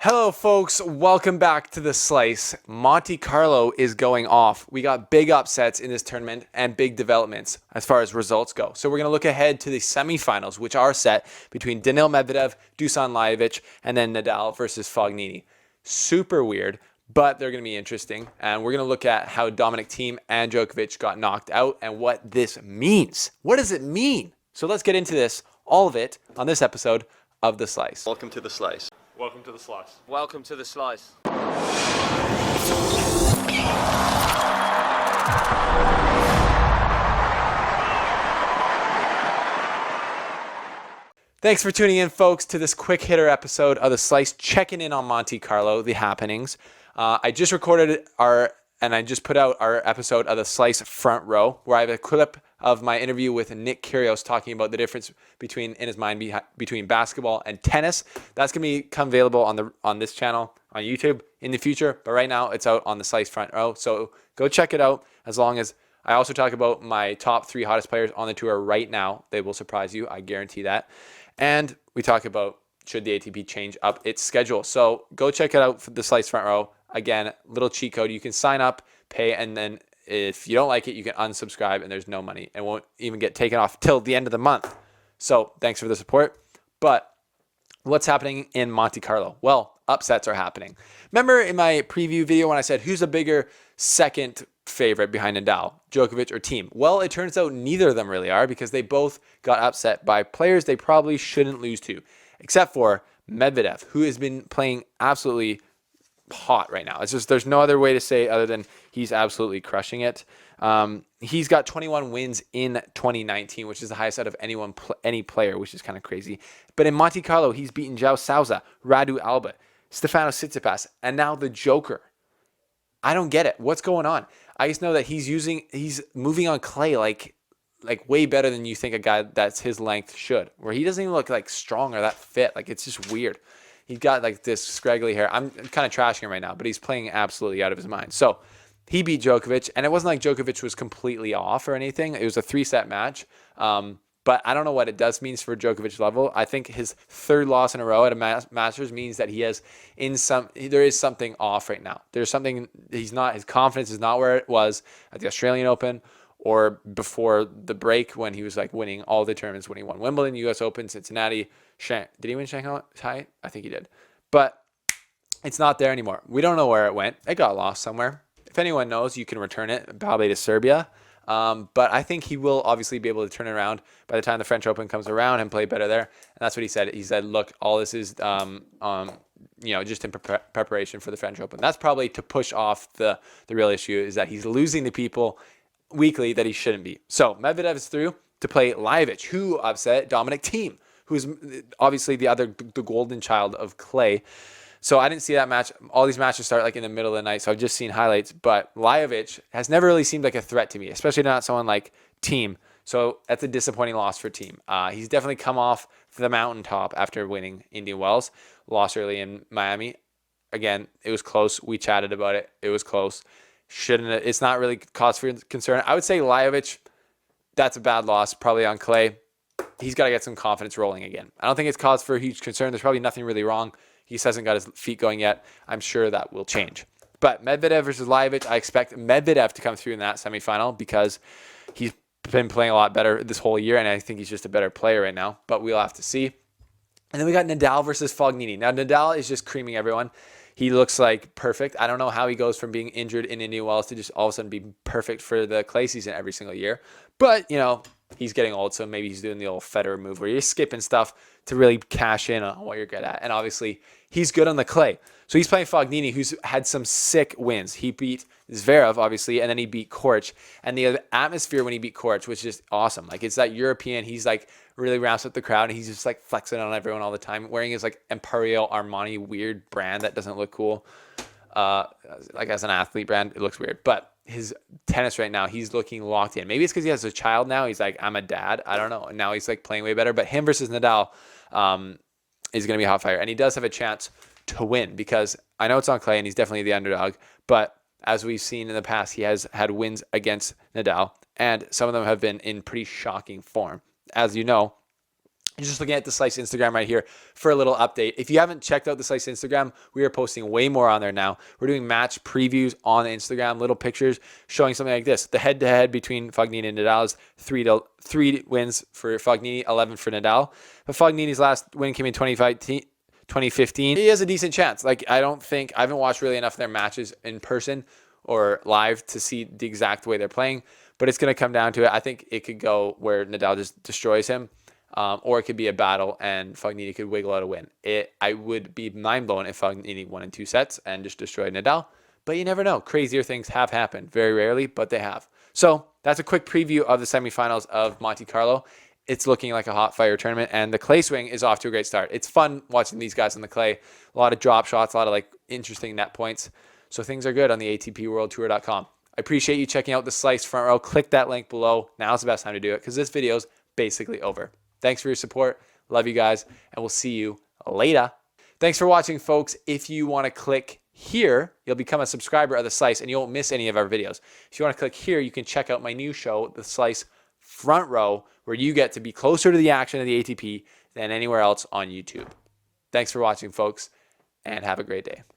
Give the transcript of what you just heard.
Hello, folks. Welcome back to The Slice. Monte Carlo is going off. We got big upsets in this tournament and big developments as far as results go. So we're going to look ahead to the semifinals, which are set between Daniil Medvedev, Dusan Lajovic, and then Nadal versus Fognini. Super weird, but they're going to be interesting. And we're going to look at how Dominic Thiem and Djokovic got knocked out and what this means. What does it mean? So let's get into this, all of it, on this episode of The Slice. Welcome to The Slice. Welcome to The Slice. Welcome to The Slice. Thanks for tuning in, folks, to this quick hitter episode of The Slice, checking in on Monte Carlo, the happenings. I just recorded I just put out our episode of The Slice Front Row, where I have a clip of my interview with Nick Kyrgios talking about the difference between basketball and tennis. That's going to become available on this channel on YouTube in the future, but right now it's out on The Slice Front Row. So go check it out. As long as I also talk about my top 3 hottest players on the tour right now. They will surprise you, I guarantee that. And we talk about should the ATP change up its schedule. So go check it out for The Slice Front Row. Again, little cheat code. You can sign up, pay, and then if you don't like it, you can unsubscribe, and there's no money and won't even get taken off till the end of the month. So thanks for the support. But what's happening in Monte Carlo? Well, upsets are happening. Remember in my preview video when I said who's a bigger second favorite behind Nadal, Djokovic or Thiem? Well, it turns out neither of them really are, because they both got upset by players they probably shouldn't lose to, except for Medvedev, who has been playing absolutely hot right now. It's just there's no other way to say other than he's absolutely crushing it. He's got 21 wins in 2019, which is the highest out of any player, which is kind of crazy.'t in Monte Carlo, he's beaten João Sousa, Radu Alba, Stefano Tsitsipas, and now the Joker. I don't get it. What's going on? I just know that he's moving on clay like way better than you think a guy that's his length should. Where he doesn't even look like strong or that fit. Like, it's just weird. He's got like this scraggly hair. I'm kind of trashing him right now, but he's playing absolutely out of his mind. So he beat Djokovic, and it wasn't like Djokovic was completely off or anything. It was a 3-set match. But I don't know what it does means for Djokovic level. I think his third loss in a row at a Masters means that there is something off right now. There's something his confidence is not where it was at the Australian Open or before the break when he was like winning all the tournaments, when he won Wimbledon, US Open, Cincinnati. Did he win Shanghai? I think he did. But it's not there anymore. We don't know where it went. It got lost somewhere. If anyone knows, you can return it probably to Serbia. But I think he will obviously be able to turn it around by the time the French Open comes around and play better there. And that's what he said. He said, look, all this is just in preparation for the French Open. That's probably to push off the real issue, is that he's losing the people weekly that he shouldn't be. So Medvedev is through to play Lajovic, who upset Dominic Thiem, who's obviously the golden child of clay. So I didn't see that match. All these matches start like in the middle of the night, so I've just seen highlights. But Lajovic has never really seemed like a threat to me, especially not someone like Thiem. So that's a disappointing loss for Thiem. He's definitely come off the mountaintop after winning Indian Wells. Lost early in Miami. Again, it was close. We chatted about it. It was close. It's not really cause for concern. I would say Lajovic, that's a bad loss, probably on clay. He's got to get some confidence rolling again. I don't think it's cause for huge concern. There's probably nothing really wrong. He just hasn't got his feet going yet. I'm sure that will change. But Medvedev versus Lajovic, I expect Medvedev to come through in that semifinal because he's been playing a lot better this whole year, and I think he's just a better player right now. But we'll have to see. And then we got Nadal versus Fognini. Now, Nadal is just creaming everyone. He looks like perfect. I don't know how he goes from being injured in Indian Wells to just all of a sudden be perfect for the clay season every single year. But, he's getting old, so maybe he's doing the old Federer move where you're skipping stuff to really cash in on what you're good at. And obviously, he's good on the clay. So he's playing Fognini, who's had some sick wins. He beat Zverev, obviously, and then he beat Korch. And the atmosphere when he beat Korch was just awesome. Like, it's that European. He's like really ramps up the crowd, and he's just like flexing on everyone all the time, wearing his like Imperial Armani weird brand that doesn't look cool. Like as an athlete brand, it looks weird. But his tennis right now, he's looking locked in. Maybe it's because he has a child now. He's like, I'm a dad. I don't know. And now he's like playing way better. But him versus Nadal is going to be hot fire. And he does have a chance to win because I know it's on clay and he's definitely the underdog. But as we've seen in the past, he has had wins against Nadal. And some of them have been in pretty shocking form. As you know, You're just looking at the Slice Instagram right here for a little update. If you haven't checked out the Slice Instagram, we are posting way more on there now. We're doing match previews on Instagram, little pictures showing something like this. The head-to-head between Fognini and Nadal is 3 wins for Fognini, 11 for Nadal. But Fognini's last win came in 2015. He has a decent chance. Like, I haven't watched really enough of their matches in person or live to see the exact way they're playing, but it's going to come down to it. I think it could go where Nadal just destroys him. Or it could be a battle and Fognini could wiggle out a win. I would be mind blown if Fognini won in 2 sets and just destroyed Nadal. But you never know. Crazier things have happened. Very rarely, but they have. So that's a quick preview of the semifinals of Monte Carlo. It's looking like a hot fire tournament, and the clay swing is off to a great start. It's fun watching these guys on the clay. A lot of drop shots, a lot of like interesting net points. So things are good on the ATPWorldTour.com. I appreciate you checking out the Slice front row. Click that link below. Now's the best time to do it because this video is basically over. Thanks for your support. Love you guys, and we'll see you later. Thanks for watching, folks. If you want to click here, you'll become a subscriber of The Slice, and you won't miss any of our videos. If you want to click here, you can check out my new show, The Slice Front Row, where you get to be closer to the action of the ATP than anywhere else on YouTube. Thanks for watching, folks, and have a great day.